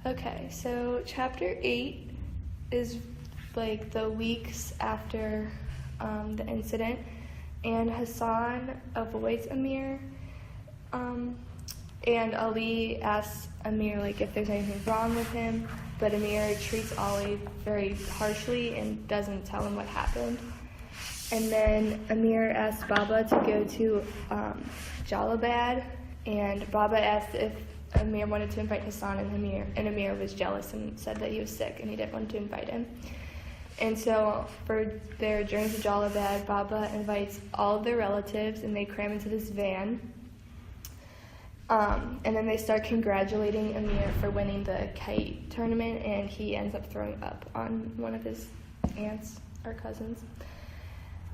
Okay, so chapter 8 is like the weeks after the incident, and Hassan avoids Amir, and Ali asks Amir like if there's anything wrong with him, but Amir treats Ali very harshly and doesn't tell him what happened. And then Amir asks Baba to go to Jalabad, and Baba asked if Amir wanted to invite Hassan, and Amir was jealous and said that he was sick and he didn't want to invite him. And so for their journey to Jalabad, Baba invites all of their relatives and they cram into this van. And then they start congratulating Amir for winning the Kite tournament, and he ends up throwing up on one of his aunts or cousins.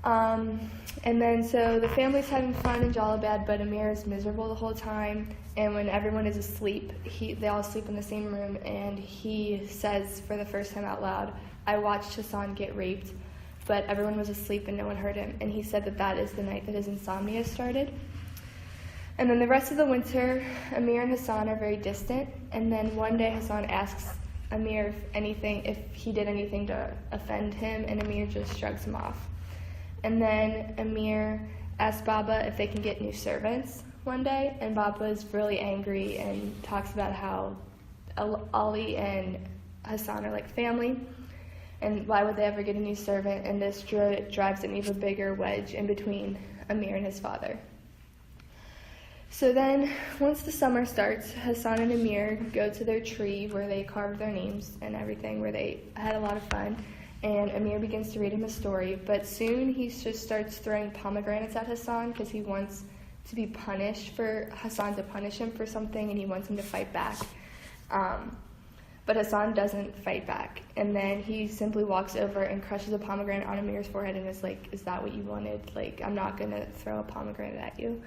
And then so the family's having fun in Jalabad, but Amir is miserable the whole time. And when everyone is asleep, they all sleep in the same room, and he says for the first time out loud, "I watched Hassan get raped, but everyone was asleep and no one heard him." And he said that is the night that his insomnia started. And then the rest of the winter, Amir and Hassan are very distant. And then one day Hassan asks Amir if he did anything to offend him, and Amir just shrugs him off. And then Amir asks Baba if they can get new servants one day, and Baba is really angry and talks about how Ali and Hassan are like family, and why would they ever get a new servant, and this drives an even bigger wedge in between Amir and his father. So then, once the summer starts, Hassan and Amir go to their tree where they carved their names and everything, where they had a lot of fun, and Amir begins to read him a story, but soon he just starts throwing pomegranates at Hassan because he wants to be punished for Hassan to punish him for something, and he wants him to fight back. But Hassan doesn't fight back, and then he simply walks over and crushes a pomegranate on Amir's forehead and is like, "Is that what you wanted? Like, I'm not gonna throw a pomegranate at you."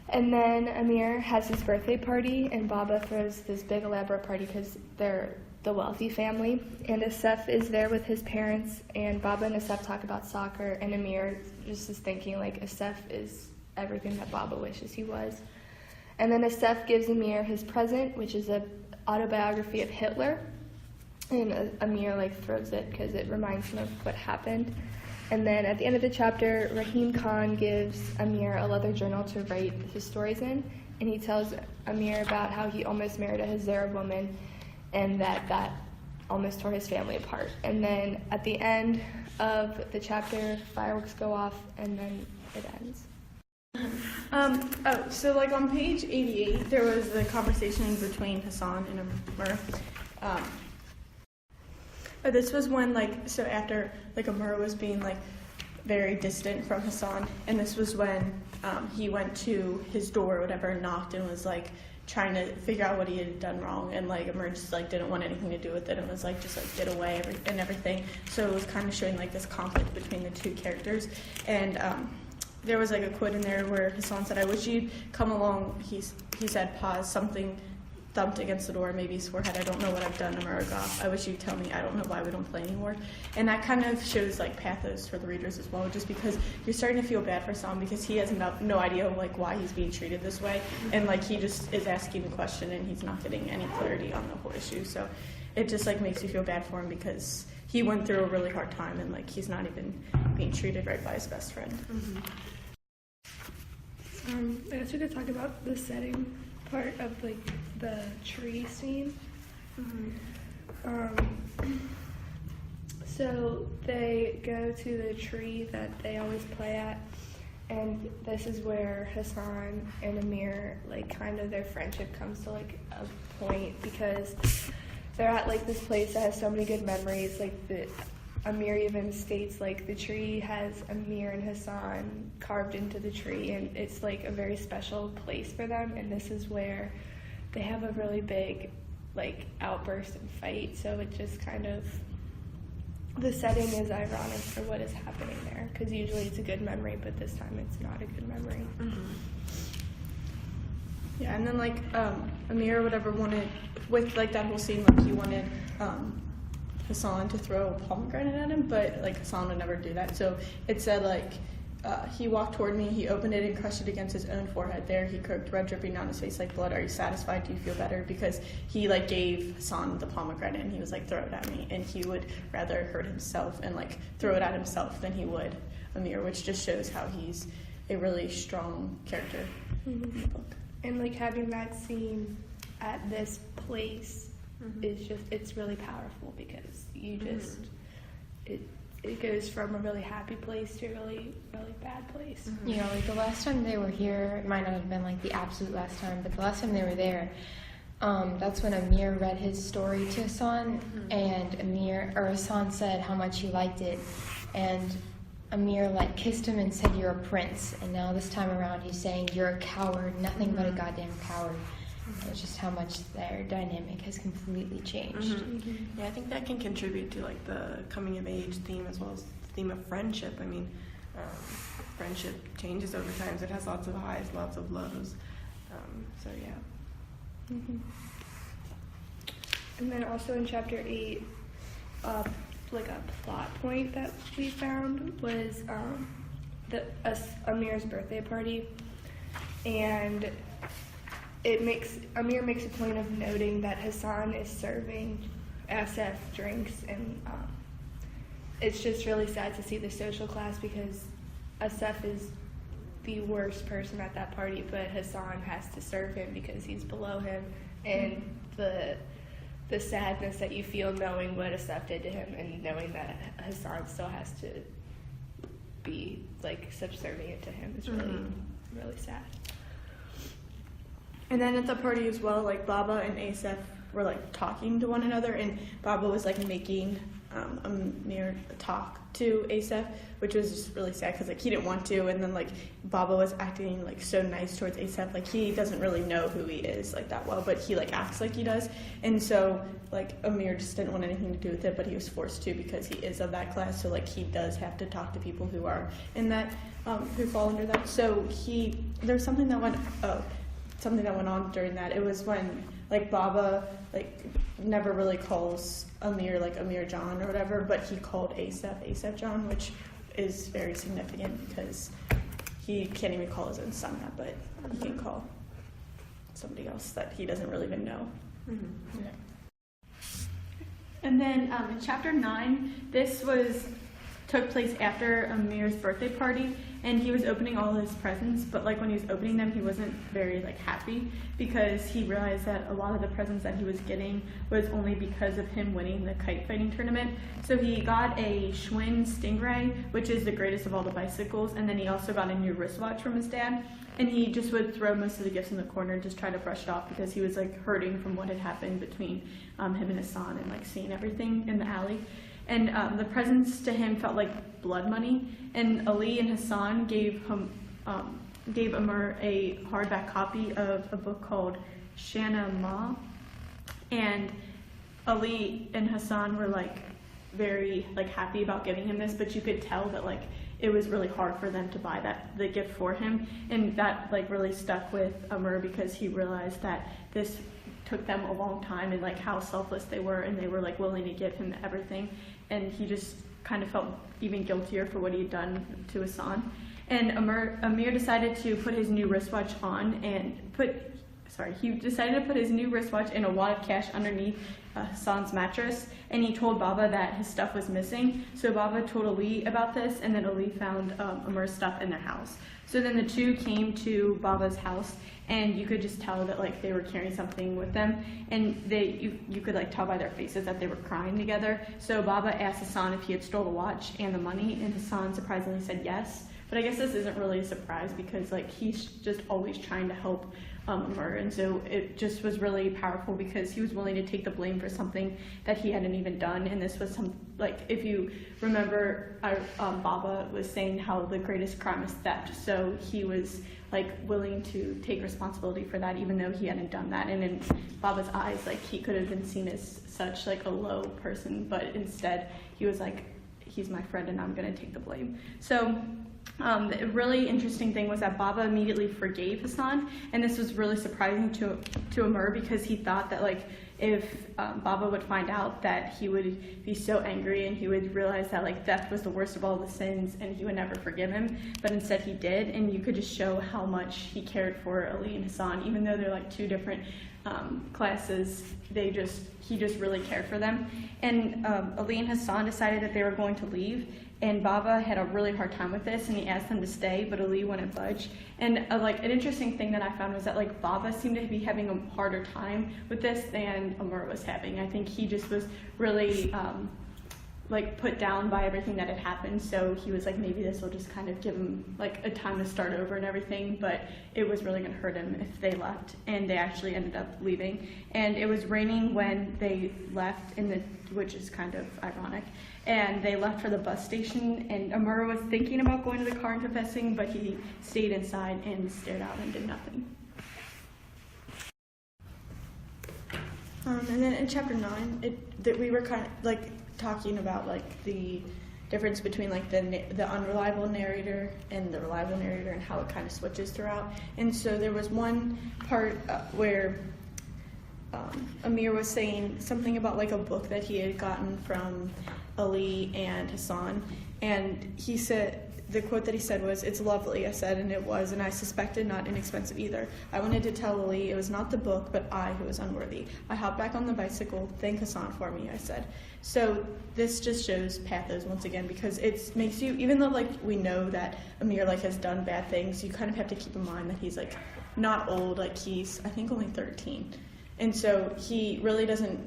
And then Amir has his birthday party, and Baba throws this big elaborate party because they're the wealthy family, and Asef is there with his parents, and Baba and Asef talk about soccer, and Amir just is thinking like Asef is everything that Baba wishes he was. And then Asef gives Amir his present, which is an autobiography of Hitler, and Amir like throws it because it reminds him of what happened. And then at the end of the chapter, Rahim Khan gives Amir a leather journal to write his stories in, and he tells Amir about how he almost married a Hazara woman, and that almost tore his family apart. And then at the end of the chapter, fireworks go off, and then it ends. So like on page 88, there was the conversation between Hassan and Amir. But this was when after Amir was being very distant from Hassan, and this was when he went to his door or whatever and knocked and was trying to figure out what he had done wrong, and Amir just didn't want anything to do with it and was just get away and everything. So it was kind of showing this conflict between the two characters. And there was a quote in there where Hassan said, "I wish you'd come along." He said, pause, something thumped against the door, maybe his forehead. "I don't know what I've done, Amir Goff. I wish you'd tell me. I don't know why we don't play anymore." And that kind of shows pathos for the readers as well, just because you're starting to feel bad for Hassan because he has no idea why he's being treated this way, and he just is asking the question and he's not getting any clarity on the whole issue. So it just makes you feel bad for him because he went through a really hard time, and he's not even being treated right by his best friend. Mm-hmm. I guess we could talk about the setting part of the tree scene. Mm-hmm. So they go to the tree that they always play at, and this is where Hassan and Amir their friendship comes to a point, because they're at this place that has so many good memories. Amir even states the tree has Amir and Hassan carved into the tree, and it's a very special place for them, and this is where they have a really big outburst and fight. So it just the setting is ironic for what is happening there, because usually it's a good memory, but this time it's not a good memory. Mm-hmm. Yeah, and then Amir wanted with that whole scene, he wanted Hassan to throw a pomegranate at him, but Hassan would never do that. So it said he walked toward me, he opened it and crushed it against his own forehead. There he croaked, blood dripping down his face like blood. Are you satisfied? Do you feel better? Because he like gave Hassan the pomegranate and he was like, throw it at me. And he would rather hurt himself and like throw it at himself than he would Amir, which just shows how he's a really strong character in the book. And like having that scene at this place is just, it's really powerful because you just, it goes from a really happy place to a really, really bad place. You know, like the last time they were here, it might not have been like the absolute last time, but the last time they were there, that's when Amir read his story to Hassan, and Hassan said how much he liked it, and Amir like kissed him and said, "You're a prince." And now this time around, he's saying, "You're a coward, nothing but a goddamn coward." It's just how much their dynamic has completely changed. Yeah, I think that can contribute to like the coming of age theme as well as the theme of friendship. I mean, friendship changes over time, so it has lots of highs, lots of lows. So yeah. And then also in chapter 8, like a plot point that we found was Amir's birthday party, and Amir makes a point of noting that Hassan is serving SF drinks, and it's just really sad to see the social class because SF is the worst person at that party, but Hassan has to serve him because he's below him, and the sadness that you feel knowing what SF did to him and knowing that Hassan still has to be like subservient to him is really, really sad. And then at the party as well, like Baba and Asif were like talking to one another, and Baba was like making Amir talk to Asif, which was just really sad because like he didn't want to, and then like Baba was acting like so nice towards Asif, like he doesn't really know who he is like that well, but he like acts like he does, and so like Amir just didn't want anything to do with it, but he was forced to because he is of that class, so like he does have to talk to people who are in that who fall under that. So there's something that went on during that. It was when like Baba like never really calls Amir like Amir John or whatever, but he called Asif John, which is very significant because he can't even call his own son that, but he can call somebody else that he doesn't really even know. Yeah. And then in chapter 9, this took place after Amir's birthday party, and he was opening all his presents, but like when he was opening them, he wasn't very like happy because he realized that a lot of the presents that he was getting was only because of him winning the kite fighting tournament. So he got a Schwinn Stingray, which is the greatest of all the bicycles, and then he also got a new wristwatch from his dad, and he just would throw most of the gifts in the corner and just try to brush it off because he was like hurting from what had happened between him and Hassan and like seeing everything in the alley. And the presents to him felt like blood money. And Ali and Hassan gave Amr a hardback copy of a book called Shana Ma. And Ali and Hassan were like very like happy about giving him this, but you could tell that like it was really hard for them to buy the gift for him. And that like really stuck with Amr because he realized that this took them a long time and like how selfless they were, and they were like willing to give him everything, and he just kind of felt even guiltier for what he had done to Hassan. And Amir decided to put his new wristwatch on and he decided to put his new wristwatch in a wad of cash underneath Hassan's mattress, and he told Baba that his stuff was missing. So Baba told Ali about this, and then Ali found Amir's stuff in their house. So then the two came to Baba's house, and you could just tell that like they were carrying something with them, and you could like tell by their faces that they were crying together. So Baba asked Hassan if he had stole the watch and the money, and Hassan surprisingly said yes. But I guess this isn't really a surprise because like he's just always trying to help Amr, and so it just was really powerful because he was willing to take the blame for something that he hadn't even done. And this was like if you remember, Baba was saying how the greatest crime is theft, so he was like willing to take responsibility for that even though he hadn't done that. And in Baba's eyes, like he could have been seen as such like a low person, but instead he was like, he's my friend and I'm gonna take the blame. So the really interesting thing was that Baba immediately forgave Hassan, and this was really surprising to Amr, because he thought that like if Baba would find out, that he would be so angry and he would realize that like theft was the worst of all the sins and he would never forgive him. But instead he did, and you could just show how much he cared for Ali and Hassan, even though they're like two different classes. He just really cared for them. And Ali and Hassan decided that they were going to leave, and Baba had a really hard time with this, and he asked them to stay, but Ali wouldn't budge. And like an interesting thing that I found was that like Baba seemed to be having a harder time with this than Amr was having. I think he just was really like put down by everything that had happened, so he was like, maybe this will just kind of give him like a time to start over and everything, but it was really going to hurt him if they left. And they actually ended up leaving, and it was raining when they left, which is kind of ironic, and they left for the bus station, and Amr was thinking about going to the car and confessing, but he stayed inside and stared out and did nothing. And then in chapter 9, that we were kind of like talking about like the difference between like the unreliable narrator and the reliable narrator, and how it kind of switches throughout. And so there was one part where Amir was saying something about like a book that he had gotten from Ali and Hassan, and he said, the quote that he said was, "It's lovely," I said, and it was, and I suspected not inexpensive either. I wanted to tell Ali it was not the book, but I who was unworthy. I hopped back on the bicycle. Thank Hassan for me, I said. So this just shows pathos once again, because it makes you, even though like we know that Amir like has done bad things, you kind of have to keep in mind that he's like not old, like he's I think only 13, and so he really doesn't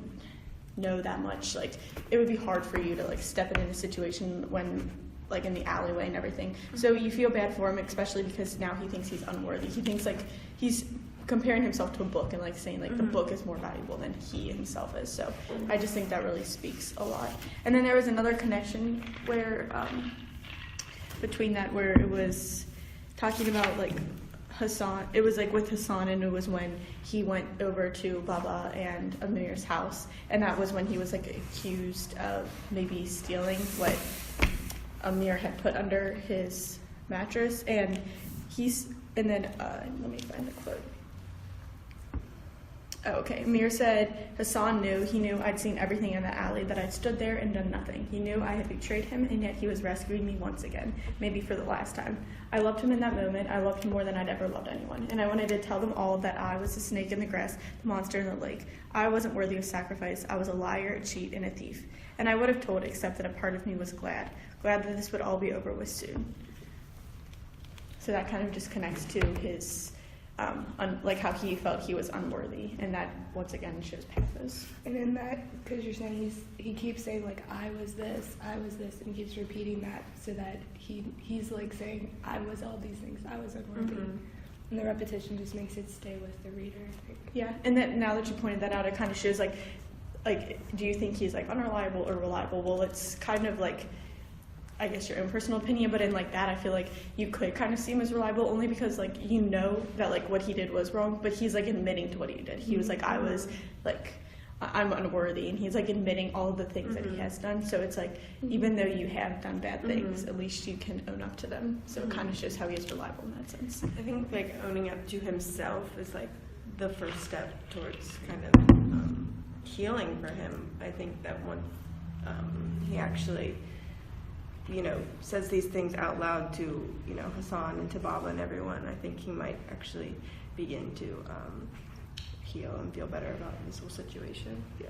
know that much. Like it would be hard for you to like step in a situation when like in the alleyway and everything. So you feel bad for him, especially because now he thinks he's unworthy. He thinks like he's comparing himself to a book and like saying like the book is more valuable than he himself is. So I just think that really speaks a lot. And then there was another connection where between that, where it was talking about like Hassan. It was like with Hassan, and it was when he went over to Baba and Amir's house, and that was when he was like accused of maybe stealing what Amir had put under his mattress, and then let me find the quote. Oh, okay. Amir said, Hassan knew, he knew I'd seen everything in the alley, that I'd stood there and done nothing. He knew I had betrayed him, and yet he was rescuing me once again, maybe for the last time. I loved him in that moment. I loved him more than I'd ever loved anyone, and I wanted to tell them all that I was the snake in the grass, the monster in the lake. I wasn't worthy of sacrifice. I was a liar, a cheat, and a thief. And I would have told, except that a part of me was glad that this would all be over with soon. So that kind of just connects to his, like how he felt he was unworthy, and that once again shows pathos. And in that, because you're saying he keeps saying like I was this, and he keeps repeating that, so that he's like saying I was all these things, I was unworthy, and the repetition just makes it stay with the reader, I think. Yeah, and then now that you pointed that out, it kind of shows like do you think he's like unreliable or reliable? Well, it's kind of like, I guess, your own personal opinion, but in like that, I feel like you could kind of see him as reliable, only because like you know that like what he did was wrong, but he's like admitting to what he did. He was like, I'm unworthy, and he's like admitting all of the things that he has done. So it's like, even though you have done bad things, at least you can own up to them. So it kind of shows how he is reliable in that sense. I think like owning up to himself is like the first step towards kind of healing for him. I think that when he actually, says these things out loud to, Hassan and to Baba and everyone, I think he might actually begin to heal and feel better about this whole situation. Yeah.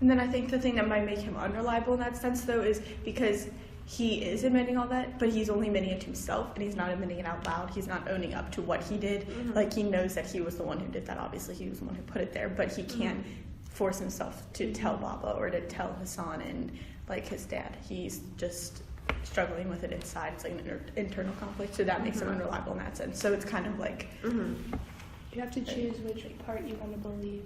And then I think the thing that might make him unreliable in that sense, though, is because he is admitting all that, but he's only admitting it to himself, and he's not admitting it out loud. He's not owning up to what he did. Like, he knows that he was the one who did that. Obviously, he was the one who put it there, but he can't force himself to tell Baba or to tell Hassan and, like, his dad. He's just struggling with it inside. It's like an internal conflict, so that makes him unreliable in that sense. So it's kind of like... You have to choose which part you want to believe.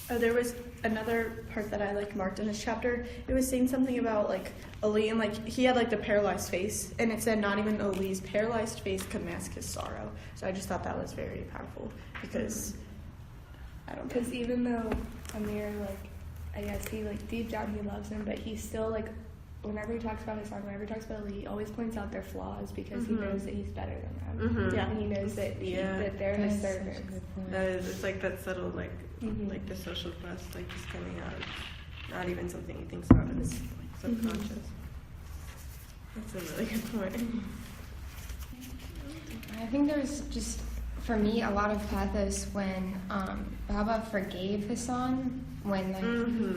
There was another part that I marked in this chapter. It was saying something about Ali, and he had the paralyzed face, and it said not even Ali's paralyzed face could mask his sorrow. So I just thought that was very powerful, because I don't know. Because even though Amir, I guess he deep down he loves him, but he still whenever he talks about his son, whenever he talks about Ali, he always points out their flaws because he knows that he's better than them. Mm-hmm. Yeah. And he knows that, that they're That his is such a servants. good point. That is, it's like that subtle, like Mhm. like the social class, like just coming out. It's not even something he thinks about. It's like subconscious. That's a really good point. I think there's just, for me, a lot of pathos when Baba forgave Hassan when like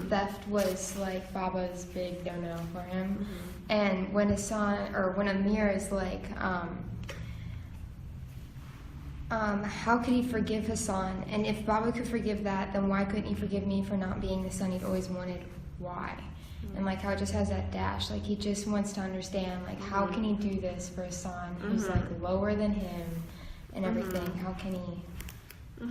theft was like Baba's big no-no for him, and when Hassan or when Amir is like, how could he forgive Hassan? And if Baba could forgive that, then why couldn't he forgive me for not being the son he'd always wanted? Why? And like how it just has that dash, like he just wants to understand, like how can he do this for Hassan, who's like lower than him and everything? How can he?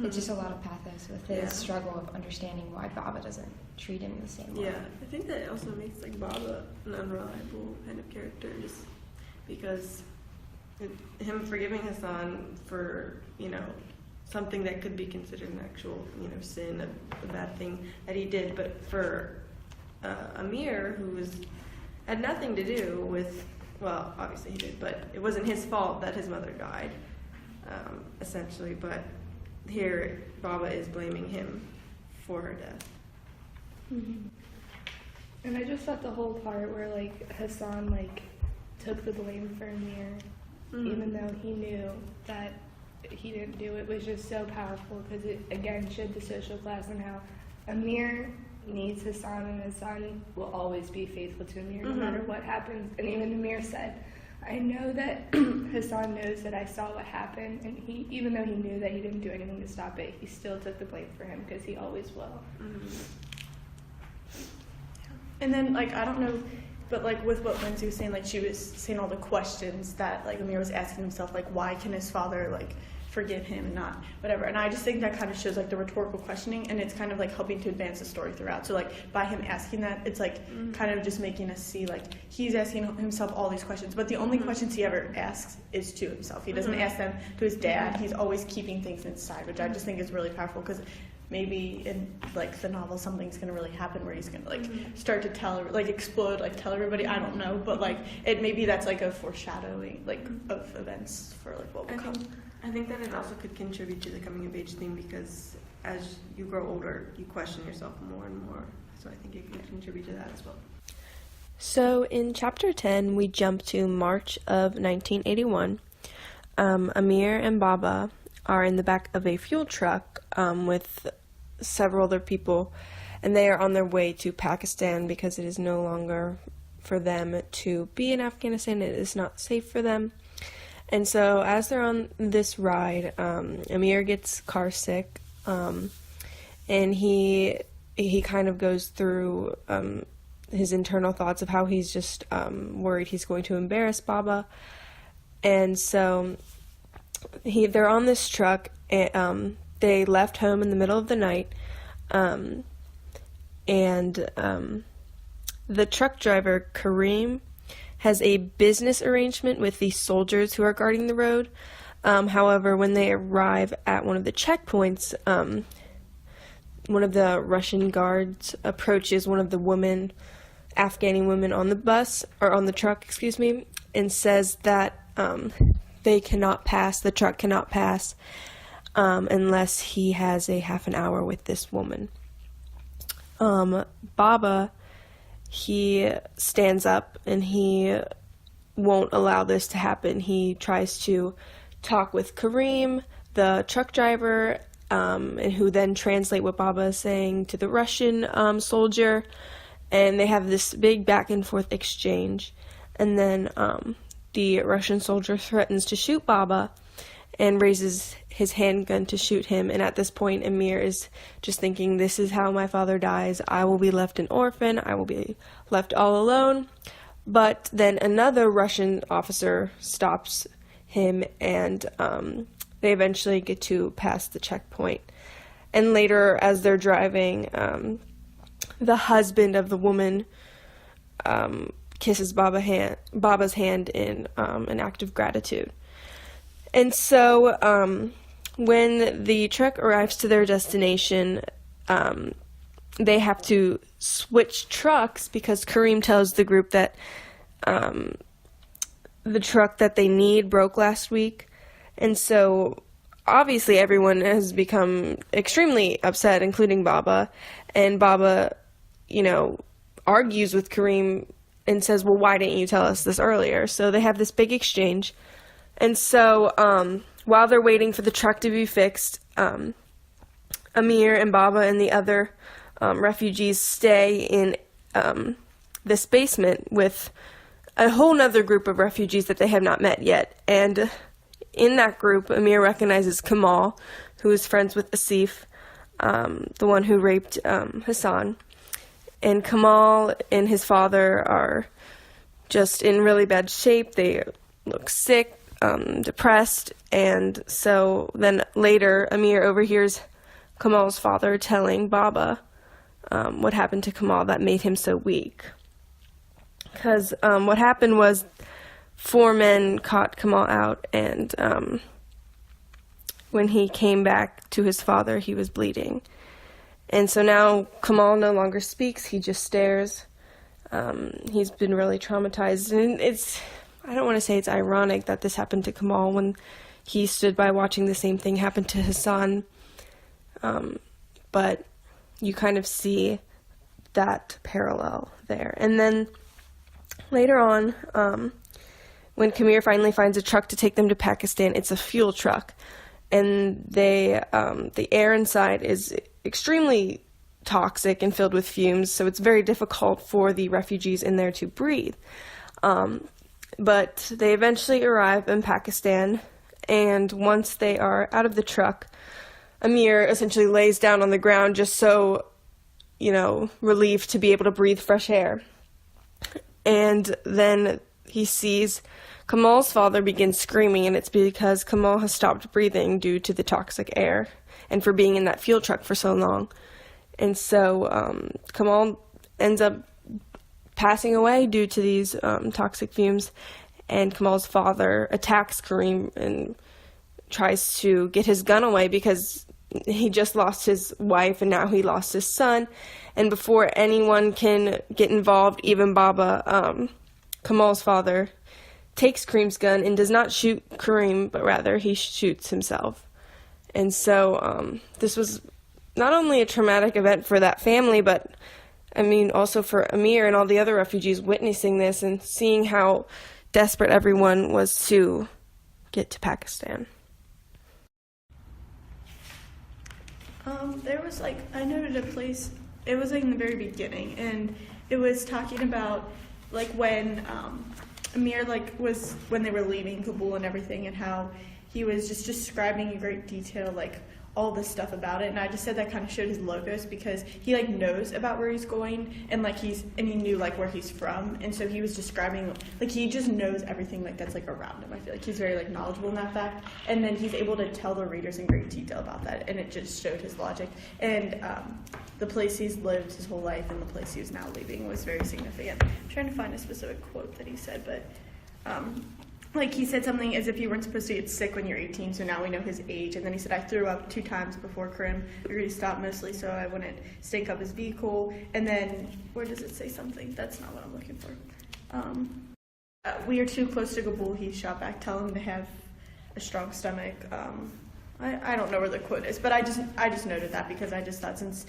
It's just a lot of pathos with his struggle of understanding why Baba doesn't treat him the same way. Yeah, I think that also makes like Baba an unreliable kind of character, just because him forgiving Hassan for something that could be considered an actual sin, a bad thing that he did, but for Amir, who had nothing to do with, well, obviously he did, but it wasn't his fault that his mother died, essentially. But here, Baba is blaming him for her death. And I just thought the whole part where like Hassan like took the blame for Amir, even though he knew that he didn't do it, was just so powerful because it again showed the social class and how Amir needs Hassan and Hassan will always be faithful to Amir no matter what happens. And even Amir said, I know that Hassan knows that I saw what happened, and he, even though he knew that he didn't do anything to stop it, he still took the blame for him because he always will. And then, like, I don't know, but, like, with what Lindsay was saying, like, she was saying all the questions that, like, Amir was asking himself, like, why can his father, like, forgive him and not whatever. And I just think that kind of shows, like, the rhetorical questioning, and it's kind of, like, helping to advance the story throughout. So, like, by him asking that, it's, like, kind of just making us see, like, he's asking himself all these questions, but the only questions he ever asks is to himself. He doesn't ask them to his dad. He's always keeping things inside, which I just think is really powerful because maybe in like the novel something's gonna really happen where he's gonna like start to tell, like explode, like tell everybody. I don't know, but like it maybe that's like a foreshadowing like of events for like what will come. I think that it also could contribute to the coming of age theme because as you grow older, you question yourself more and more. So I think it could contribute to that as well. So in chapter 10, we jump to March of 1981. Amir and Baba are in the back of a fuel truck with several other people, and they are on their way to Pakistan because it is no longer for them to be in Afghanistan. It is not safe for them. And so as they're on this ride, Amir gets car sick, and he kind of goes through his internal thoughts of how he's just worried he's going to embarrass Baba. And so they're on this truck. They left home in the middle of the night, and the truck driver, Kareem, has a business arrangement with the soldiers who are guarding the road. However, when they arrive at one of the checkpoints, one of the Russian guards approaches one of the Afghani women on the bus, or on the truck, excuse me, and says that the truck cannot pass unless he has a half an hour with this woman. Baba, he stands up and he won't allow this to happen. He tries to talk with Kareem, the truck driver, and who then translate what Baba is saying to the Russian soldier, and they have this big back and forth exchange. And then the Russian soldier threatens to shoot Baba and raises his handgun to shoot him. And at this point, Amir is just thinking, this is how my father dies. I will be left an orphan. I will be left all alone. But then another Russian officer stops him, and they eventually get to pass the checkpoint. And later, as they're driving, the husband of the woman kisses Baba's hand in an act of gratitude. And so when the truck arrives to their destination, they have to switch trucks because Kareem tells the group that the truck that they need broke last week. And so obviously everyone has become extremely upset, including Baba. And Baba, argues with Kareem and says, well, why didn't you tell us this earlier? So they have this big exchange. And so while they're waiting for the truck to be fixed, Amir and Baba and the other refugees stay in this basement with a whole nother group of refugees that they have not met yet. And in that group, Amir recognizes Kamal, who is friends with Asif, the one who raped Hassan. And Kamal and his father are just in really bad shape. They look sick, depressed. And so then later, Amir overhears Kamal's father telling Baba what happened to Kamal that made him so weak. Because what happened was 4 men caught Kamal out, and when he came back to his father, he was bleeding. And so now Kamal no longer speaks, he just stares. He's been really traumatized, and I don't want to say it's ironic that this happened to Kamal when he stood by watching the same thing happen to Hassan, but you kind of see that parallel there. And then later on, when Kamir finally finds a truck to take them to Pakistan, it's a fuel truck, and the air inside is extremely toxic and filled with fumes, so it's very difficult for the refugees in there to breathe. But they eventually arrive in Pakistan, and once they are out of the truck, Amir essentially lays down on the ground just so, relieved to be able to breathe fresh air. And then he sees Kamal's father begin screaming, and it's because Kamal has stopped breathing due to the toxic air and for being in that fuel truck for so long. And so Kamal ends up passing away due to these toxic fumes, and Kamal's father attacks Kareem and tries to get his gun away because he just lost his wife and now he lost his son. And before anyone can get involved, even Baba, Kamal's father, takes Kareem's gun and does not shoot Kareem, but rather he shoots himself. And so this was not only a traumatic event for that family, but also for Amir and all the other refugees witnessing this and seeing how desperate everyone was to get to Pakistan. There was I noted a place, it was in the very beginning, and it was talking about when Amir was when they were leaving Kabul and everything, and how he was just describing in great detail all this stuff about it. And I just said that kind of showed his logos, because he knows about where he's going, and he knew where he's from, and so he was describing he just knows everything that's around him. I feel he's very knowledgeable in that fact, and then he's able to tell the readers in great detail about that, and it just showed his logic. And the place he's lived his whole life and the place he was now leaving was very significant. I'm trying to find a specific quote that he said, but he said something as if you weren't supposed to get sick when you're 18, so now we know his age. And then he said, I threw up 2 times before Karim. I agreed to stop mostly so I wouldn't stink up his vehicle. And then, where does it say something? That's not what I'm looking for. We are too close to Kabul, he shot back. Tell him to have a strong stomach. I don't know where the quote is, but I just noted that because I just thought since,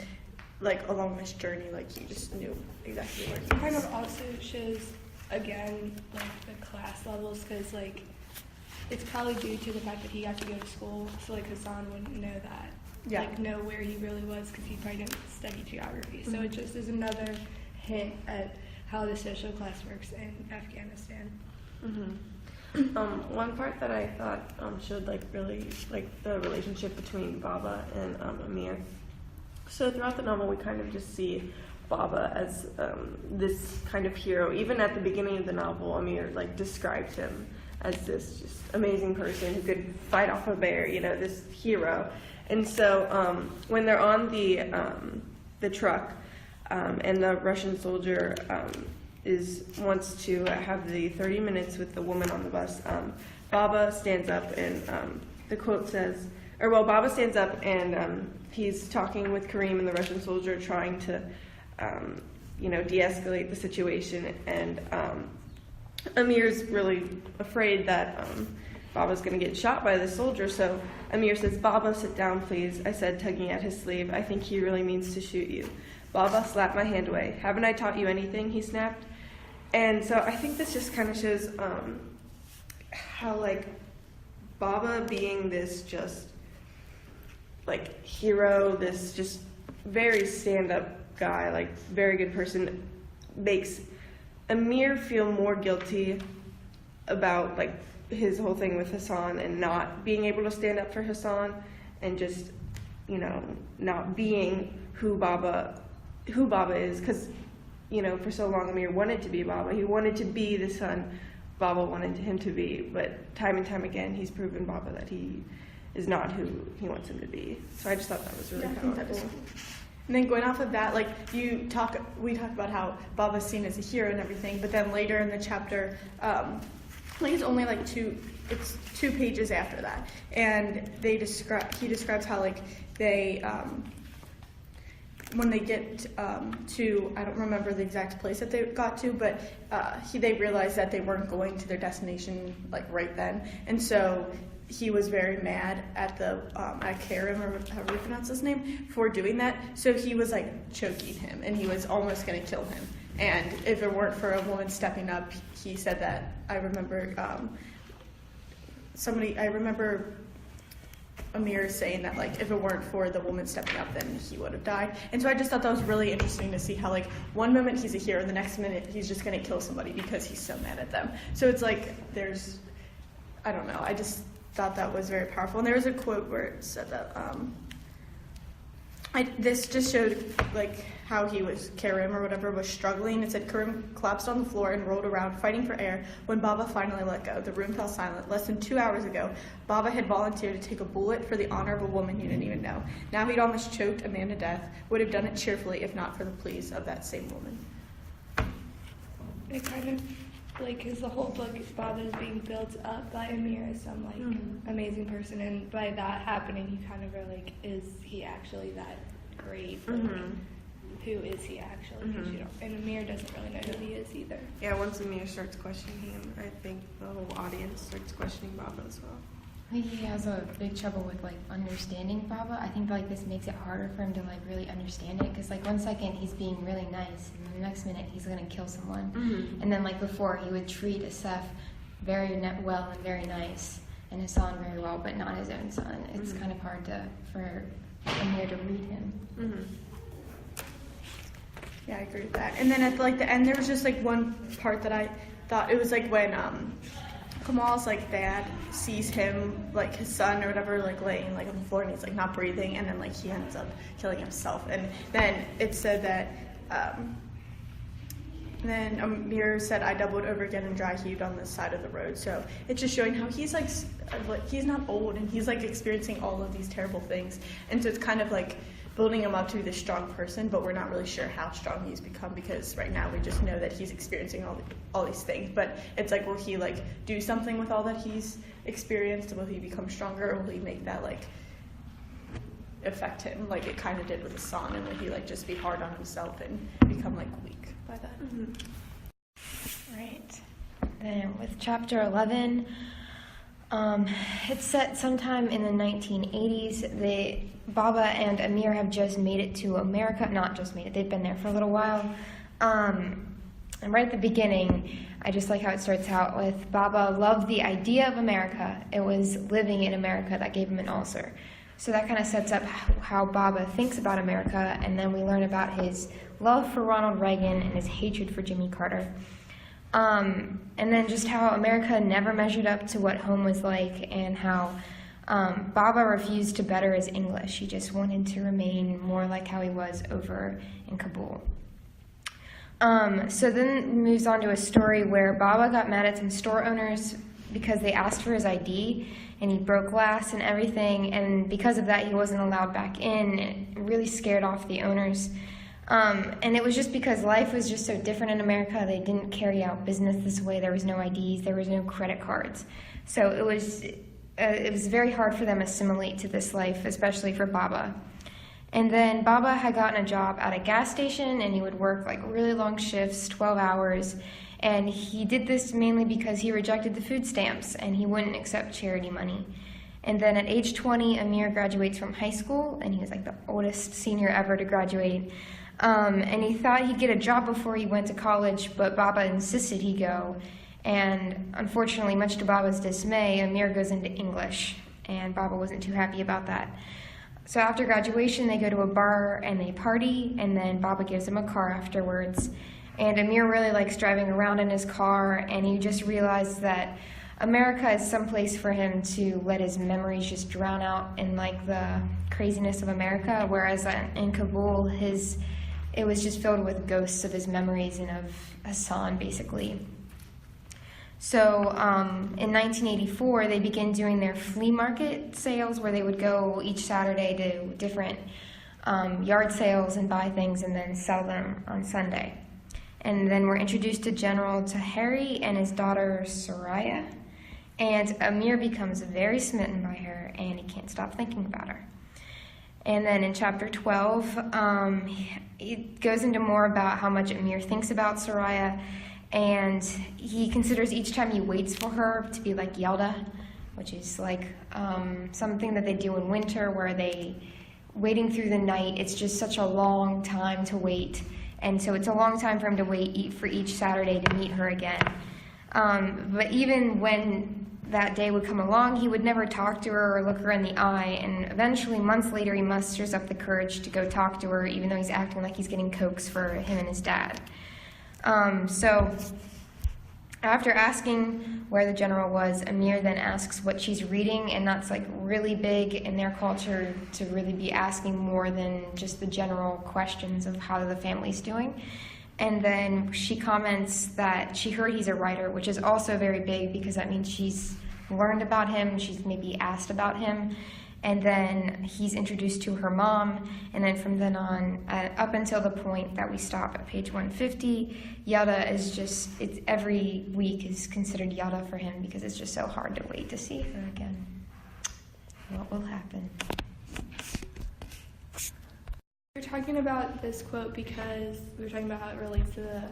along this journey, he just knew exactly where he was. Kind of also shows, again, the class levels, because it's probably due to the fact that he got to go to school, so Hassan wouldn't know that. Yeah. Know where he really was, because he probably didn't study geography. So it just is another hint at how the social class works in Afghanistan. One part that I thought showed really the relationship between Baba and Amir. So throughout the novel, we kind of just see Baba as this kind of hero. Even at the beginning of the novel, Amir described him as this just amazing person who could fight off a bear, this hero. And so when they're on the truck and the Russian soldier wants to have the 30 minutes with the woman on the bus, Baba stands up and the quote says, Baba stands up and he's talking with Kareem and the Russian soldier, trying to, de-escalate the situation. And Amir's really afraid that Baba's going to get shot by the soldier. So Amir says, "Baba, sit down, please," I said, tugging at his sleeve. "I think he really means to shoot you." Baba slapped my hand away. "Haven't I taught you anything?" he snapped. And so I think this just kind of shows how, like, Baba being this just, like, hero, this just very stand-up guy, like, very good person, makes Amir feel more guilty about, like, his whole thing with Hassan and not being able to stand up for Hassan and just, not being who Baba is, because, for so long Amir wanted to be Baba. He wanted to be the son Baba wanted him to be, but time and time again he's proven Baba that he is not who he wants him to be. So I just thought that was really powerful. And then going off of that, like we talk about how Baba's seen as a hero and everything, but then later in the chapter, it's only like two pages after that, and he describes how, like, they when they get to, I don't remember the exact place that they got to, but they realized that they weren't going to their destination, like, right then, and so he was very mad at Karim, or however you pronounce his name, for doing that. So he was, like, choking him, and he was almost going to kill him. And if it weren't for a woman stepping up, he said that, I remember Amir saying that, like, if it weren't for the woman stepping up, then he would have died. And so I just thought that was really interesting to see how, like, one moment he's a hero, and the next minute he's just going to kill somebody because he's so mad at them. So it's like, I don't know, I just thought that was very powerful. And there was a quote where it said that, this just showed, like, how Karim or whatever was struggling. It said, "Karim collapsed on the floor and rolled around, fighting for air. When Baba finally let go, the room fell silent. Less than 2 hours ago, Baba had volunteered to take a bullet for the honor of a woman you didn't even know. Now he'd almost choked a man to death, would have done it cheerfully if not for the pleas of that same woman." It kind of, like, because the whole book, Baba is being built up by Amir as some, like, amazing person, and by that happening, you kind of are like, is he actually that great? Who is he actually? 'Cause and Amir doesn't really know who he is either. Yeah, once Amir starts questioning him, I think the whole audience starts questioning Baba as well. I think he has a big trouble with, like, understanding Baba. I think, like, this makes it harder for him to, like, really understand it, because, like, 1 second he's being really nice, and then the next minute he's going to kill someone. And then, like, before, he would treat Asef very well and very nice, and Hassan very well, but not his own son. It's kind of hard for Amir to read him. Yeah, I agree with that. And then at, like, the end, there was just, like, one part that I thought, it was, like, when Kamal's, like, dad sees him, like, his son or whatever, like, laying, like, on the floor, and he's, like, not breathing, and then, like, he ends up killing himself. And then it said that then Amir said, "I doubled over again and dry heaved on the side of the road." So it's just showing how he's, like, he's not old, and he's, like, experiencing all of these terrible things. And so it's kind of, like, building him up to be this strong person, but we're not really sure how strong he's become, because right now we just know that he's experiencing all these things. But it's like, will he, like, do something with all that he's experienced? Will he become stronger, or will he make that, like, affect him like it kind of did with Hassan? And will he, like, just be hard on himself and become, like, weak by that? Right. Then with chapter 11, it's set sometime in the 1980s. Baba and Amir have just made it to America. Not just made it, they've been there for a little while. And right at the beginning, I just like how it starts out with, Baba loved the idea of America. It was living in America that gave him an ulcer. So that kind of sets up how Baba thinks about America, and then we learn about his love for Ronald Reagan and his hatred for Jimmy Carter. And then just how America never measured up to what home was like, and how Baba refused to better his English. He just wanted to remain more like how he was over in Kabul. So then it moves on to a story where Baba got mad at some store owners because they asked for his ID, and he broke glass and everything, and because of that he wasn't allowed back in. It really scared off the owners. And it was just because life was just so different in America. They didn't carry out business this way. There was no IDs, there was no credit cards. So it was it was very hard for them to assimilate to this life, especially for Baba. And then Baba had gotten a job at a gas station, and he would work like really long shifts, 12 hours. And he did this mainly because he rejected the food stamps and he wouldn't accept charity money. And then at age 20, Amir graduates from high school, and he was like the oldest senior ever to graduate. And he thought he'd get a job before he went to college, but Baba insisted he go. And unfortunately, much to Baba's dismay, Amir goes into English, and Baba wasn't too happy about that. So after graduation, they go to a bar and they party, and then Baba gives him a car afterwards. And Amir really likes driving around in his car, and he just realized that America is someplace for him to let his memories just drown out in like the craziness of America, whereas in Kabul, it was just filled with ghosts of his memories and of Hassan, basically. So in 1984, they began doing their flea market sales, where they would go each Saturday to different yard sales and buy things and then sell them on Sunday. And then we're introduced to General Taheri and his daughter Soraya. And Amir becomes very smitten by her, and he can't stop thinking about her. And then in chapter 12, it goes into more about how much Amir thinks about Soraya, and he considers each time he waits for her to be like Yelda, which is like something that they do in winter, where waiting through the night, it's just such a long time to wait. And so it's a long time for him to wait for each Saturday to meet her again. But even when that day would come along, he would never talk to her or look her in the eye, and eventually, months later, he musters up the courage to go talk to her, even though he's acting like he's getting cokes for him and his dad. So after asking where the general was, Amir then asks what she's reading, and that's like really big in their culture to really be asking more than just the general questions of how the family's doing. And then she comments that she heard he's a writer, which is also very big because that means she's learned about him, she's maybe asked about him. And then he's introduced to her mom, and then from then on, up until the point that we stop at page 150, Yada is just, every week is considered Yada for him because it's just so hard to wait to see her again. What will happen? We're talking about this quote because we were talking about how it relates to the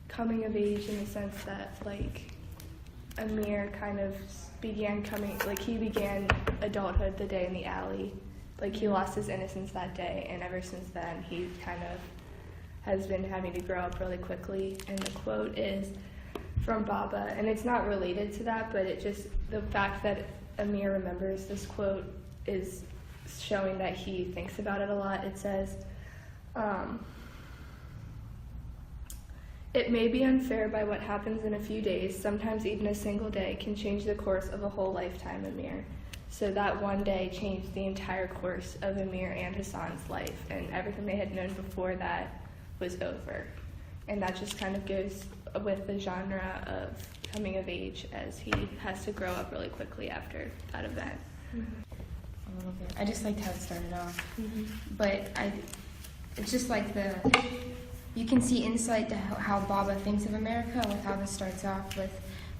coming of age in the sense that, like, Amir kind of began adulthood the day in the alley. Like, he lost his innocence that day, and ever since then, he kind of has been having to grow up really quickly. And the quote is from Baba, and it's not related to that, but the fact that Amir remembers this quote is showing that he thinks about it a lot. It says, it may be unfair by what happens in a few days, sometimes even a single day, can change the course of a whole lifetime, Amir. So that one day changed the entire course of Amir and Hassan's life, and everything they had known before that was over. And that just kind of goes with the genre of coming of age, as he has to grow up really quickly after that event. A little bit. I just liked how it started off. But it's just like you can see insight to how Baba thinks of America with how this starts off with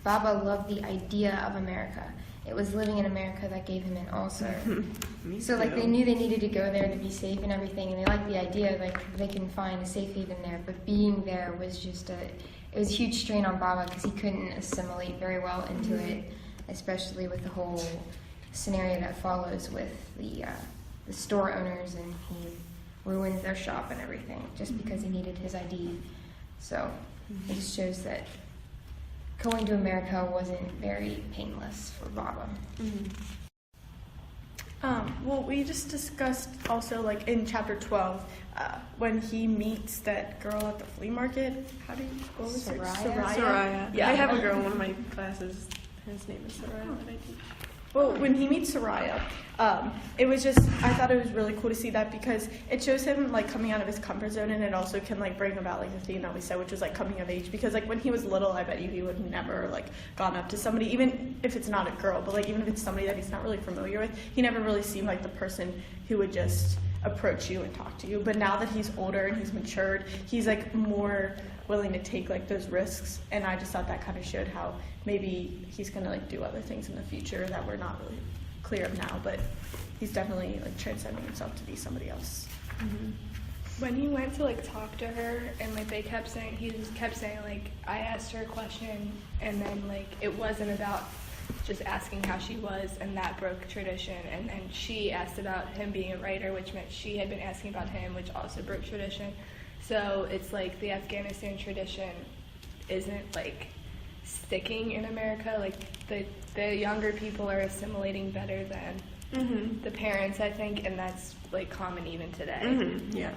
Baba loved the idea of America. It was living in America that gave him an ulcer. So like they knew they needed to go there to be safe and everything, and they liked the idea like they can find a safe haven there, but being there was just it was a huge strain on Baba because he couldn't assimilate very well into it, especially with the whole scenario that follows with the store owners, and he ruins their shop and everything just because he needed his ID. So it just shows that going to America wasn't very painless for Baba. Well, we just discussed also, like, in chapter 12, when he meets that girl at the flea market. How do you go with her? Soraya. Yeah. I have a girl in one of my classes. His name is Soraya that I teach. Well, when he meets Soraya, it was just, I thought it was really cool to see that because it shows him, like, coming out of his comfort zone, and it also can, like, bring about, like, the theme that we said, which was, like, coming of age. Because, like, when he was little, I bet you he would never, like, gone up to somebody, even if it's not a girl, but, like, even if it's somebody that he's not really familiar with, he never really seemed like the person who would just approach you and talk to you. But now that he's older and he's matured, he's, like, more willing to take like those risks, and I just thought that kind of showed how maybe he's gonna like do other things in the future that we're not really clear of now, but he's definitely like transcending himself to be somebody else. When he went to like talk to her and like he just kept saying like, I asked her a question and then like it wasn't about just asking how she was, and that broke tradition, and then she asked about him being a writer, which meant she had been asking about him, which also broke tradition. So it's like the Afghanistan tradition isn't like sticking in America. Like the younger people are assimilating better than the parents, I think, and that's like common even today. Yeah.